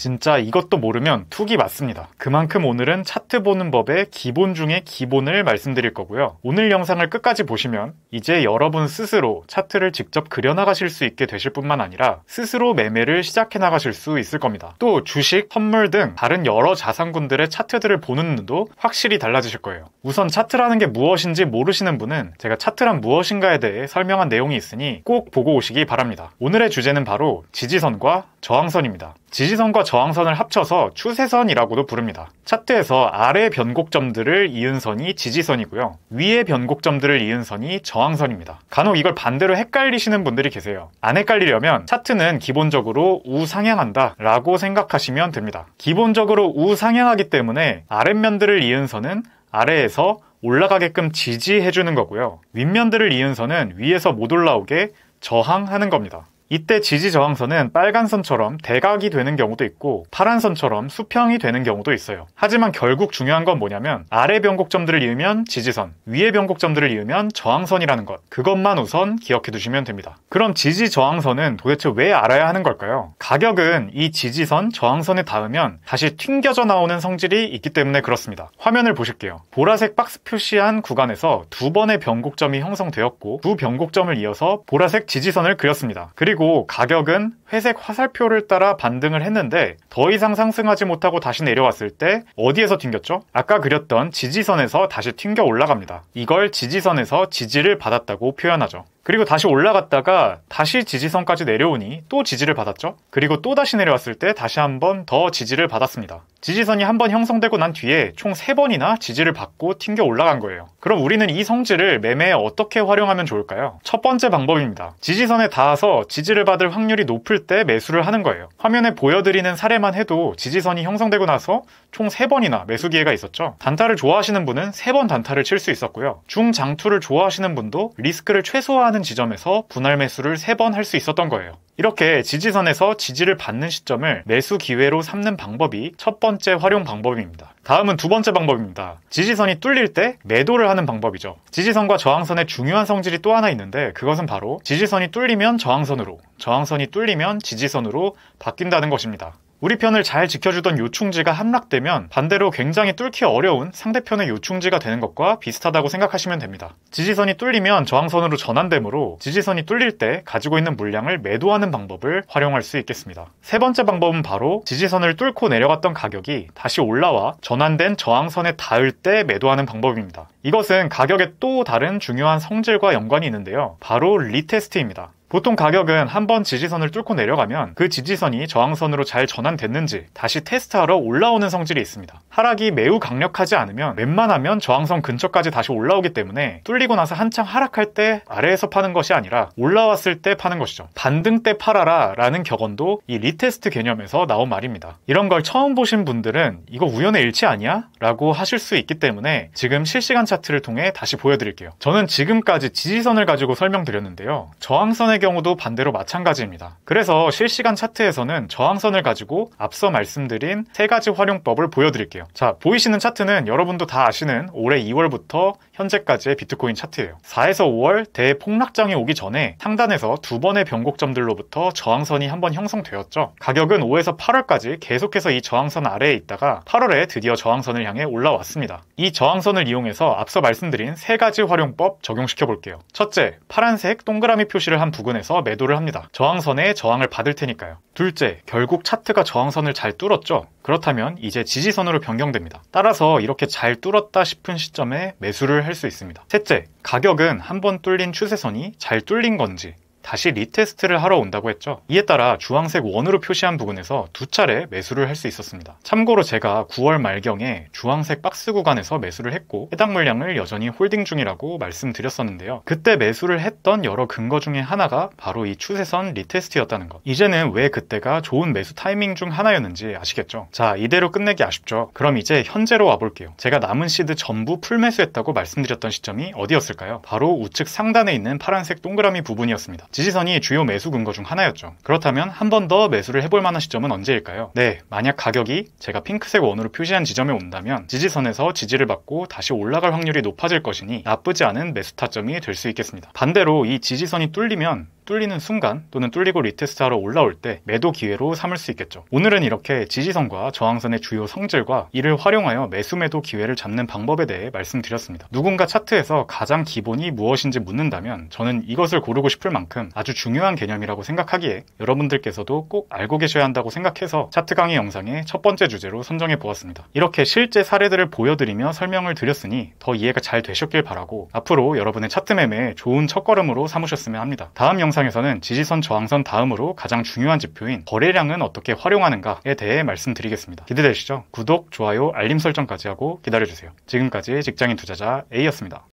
진짜 이것도 모르면 툭이 맞습니다. 그만큼 오늘은 차트 보는 법의 기본 중에 기본을 말씀드릴 거고요. 오늘 영상을 끝까지 보시면 이제 여러분 스스로 차트를 직접 그려나가실 수 있게 되실 뿐만 아니라 스스로 매매를 시작해 나가실 수 있을 겁니다. 또 주식, 선물 등 다른 여러 자산군들의 차트들을 보는 눈도 확실히 달라지실 거예요. 우선 차트라는 게 무엇인지 모르시는 분은 제가 차트란 무엇인가에 대해 설명한 내용이 있으니 꼭 보고 오시기 바랍니다. 오늘의 주제는 바로 지지선과 저항선입니다. 지지선과 저항선을 합쳐서 추세선이라고도 부릅니다. 차트에서 아래 변곡점들을 이은 선이 지지선이고요. 위에 변곡점들을 이은 선이 저항선입니다. 간혹 이걸 반대로 헷갈리시는 분들이 계세요. 안 헷갈리려면 차트는 기본적으로 우상향한다 라고 생각하시면 됩니다. 기본적으로 우상향하기 때문에 아랫면들을 이은 선은 아래에서 올라가게끔 지지해주는 거고요. 윗면들을 이은 선은 위에서 못 올라오게 저항하는 겁니다. 이때 지지저항선은 빨간 선처럼 대각이 되는 경우도 있고 파란 선처럼 수평이 되는 경우도 있어요. 하지만 결국 중요한 건 뭐냐면 아래 변곡점들을 이으면 지지선, 위에 변곡점들을 이으면 저항선이라는 것, 그것만 우선 기억해 두시면 됩니다. 그럼 지지저항선은 도대체 왜 알아야 하는 걸까요? 가격은 이 지지선, 저항선에 닿으면 다시 튕겨져 나오는 성질이 있기 때문에 그렇습니다. 화면을 보실게요. 보라색 박스 표시한 구간에서 두 번의 변곡점이 형성되었고 두 변곡점을 이어서 보라색 지지선을 그렸습니다. 그리고 가격은 회색 화살표를 따라 반등을 했는데 더 이상 상승하지 못하고 다시 내려왔을 때 어디에서 튕겼죠? 아까 그렸던 지지선에서 다시 튕겨 올라갑니다. 이걸 지지선에서 지지를 받았다고 표현하죠. 그리고 다시 올라갔다가 다시 지지선까지 내려오니 또 지지를 받았죠. 그리고 또 다시 내려왔을 때 다시 한 번 더 지지를 받았습니다. 지지선이 한 번 형성되고 난 뒤에 총 3번이나 지지를 받고 튕겨 올라간 거예요. 그럼 우리는 이 성질을 매매에 어떻게 활용하면 좋을까요? 첫 번째 방법입니다. 지지선에 닿아서 지지를 받을 확률이 높을 때 매수를 하는 거예요. 화면에 보여드리는 사례만 해도 지지선이 형성되고 나서 총 3번이나 매수 기회가 있었죠. 단타를 좋아하시는 분은 3번 단타를 칠 수 있었고요. 중장투를 좋아하시는 분도 리스크를 최소화하는 지점에서 분할 매수를 3번 할 수 있었던 거예요. 이렇게 지지선에서 지지를 받는 시점을 매수 기회로 삼는 방법이 첫 번째 활용 방법입니다. 다음은 두 번째 방법입니다. 지지선이 뚫릴 때 매도를 하는 방법이죠. 지지선과 저항선의 중요한 성질이 또 하나 있는데 그것은 바로 지지선이 뚫리면 저항선으로, 저항선이 뚫리면 지지선으로 바뀐다는 것입니다. 우리 편을 잘 지켜주던 요충지가 함락되면 반대로 굉장히 뚫기 어려운 상대편의 요충지가 되는 것과 비슷하다고 생각하시면 됩니다. 지지선이 뚫리면 저항선으로 전환되므로 지지선이 뚫릴 때 가지고 있는 물량을 매도하는 방법을 활용할 수 있겠습니다. 세 번째 방법은 바로 지지선을 뚫고 내려갔던 가격이 다시 올라와 전환된 저항선에 닿을 때 매도하는 방법입니다. 이것은 가격의 또 다른 중요한 성질과 연관이 있는데요. 바로 리테스트입니다. 보통 가격은 한번 지지선을 뚫고 내려가면 그 지지선이 저항선으로 잘 전환됐는지 다시 테스트하러 올라오는 성질이 있습니다. 하락이 매우 강력하지 않으면 웬만하면 저항선 근처까지 다시 올라오기 때문에 뚫리고 나서 한창 하락할 때 아래에서 파는 것이 아니라 올라왔을 때 파는 것이죠. 반등 때 팔아라 라는 격언도 이 리테스트 개념에서 나온 말입니다. 이런 걸 처음 보신 분들은 이거 우연의 일치 아니야? 라고 하실 수 있기 때문에 지금 실시간 차트를 통해 다시 보여드릴게요. 저는 지금까지 지지선을 가지고 설명드렸는데요. 저항선의 경우도 반대로 마찬가지입니다. 그래서 실시간 차트에서는 저항선을 가지고 앞서 말씀드린 세 가지 활용법을 보여드릴게요. 자, 보이시는 차트는 여러분도 다 아시는 올해 2월부터 현재까지의 비트코인 차트예요. 4에서 5월 대폭락장이 오기 전에 상단에서 두 번의 변곡점들로부터 저항선이 한번 형성되었죠. 가격은 5에서 8월까지 계속해서 이 저항선 아래에 있다가 8월에 드디어 저항선을 향해 올라왔습니다. 이 저항선을 이용해서 앞서 말씀드린 세 가지 활용법 적용시켜 볼게요. 첫째, 파란색 동그라미 표시를 한 부근에서 매도를 합니다. 저항선에 저항을 받을 테니까요. 둘째, 결국 차트가 저항선을 잘 뚫었죠. 그렇다면 이제 지지선으로 변경됩니다. 따라서 이렇게 잘 뚫었다 싶은 시점에 매수를 할 수 있습니다. 셋째, 가격은 한번 뚫린 추세선이 잘 뚫린 건지 다시 리테스트를 하러 온다고 했죠. 이에 따라 주황색 원으로 표시한 부분에서 두 차례 매수를 할 수 있었습니다. 참고로 제가 9월 말경에 주황색 박스 구간에서 매수를 했고 해당 물량을 여전히 홀딩 중이라고 말씀드렸었는데요. 그때 매수를 했던 여러 근거 중에 하나가 바로 이 추세선 리테스트였다는 것. 이제는 왜 그때가 좋은 매수 타이밍 중 하나였는지 아시겠죠? 자, 이대로 끝내기 아쉽죠? 그럼 이제 현재로 와볼게요. 제가 남은 시드 전부 풀매수했다고 말씀드렸던 시점이 어디였을까요? 바로 우측 상단에 있는 파란색 동그라미 부분이었습니다. 지지선이 주요 매수 근거 중 하나였죠. 그렇다면 한 번 더 매수를 해볼 만한 시점은 언제일까요? 네, 만약 가격이 제가 핑크색 원으로 표시한 지점에 온다면 지지선에서 지지를 받고 다시 올라갈 확률이 높아질 것이니 나쁘지 않은 매수 타점이 될 수 있겠습니다. 반대로 이 지지선이 뚫리면 뚫리는 순간 또는 뚫리고 리테스트하러 올라올 때 매도 기회로 삼을 수 있겠죠. 오늘은 이렇게 지지선과 저항선의 주요 성질과 이를 활용하여 매수 매도 기회를 잡는 방법에 대해 말씀드렸습니다. 누군가 차트에서 가장 기본이 무엇인지 묻는다면 저는 이것을 고르고 싶을 만큼 아주 중요한 개념이라고 생각하기에 여러분들께서도 꼭 알고 계셔야 한다고 생각해서 차트 강의 영상의 첫 번째 주제로 선정해 보았습니다. 이렇게 실제 사례들을 보여드리며 설명을 드렸으니 더 이해가 잘 되셨길 바라고 앞으로 여러분의 차트 매매에 좋은 첫걸음으로 삼으셨으면 합니다. 다음 영상에서는 지지선 저항선 다음으로 가장 중요한 지표인 거래량은 어떻게 활용하는가에 대해 말씀드리겠습니다. 기대되시죠? 구독, 좋아요, 알림 설정까지 하고 기다려주세요. 지금까지 직장인 투자자 A였습니다.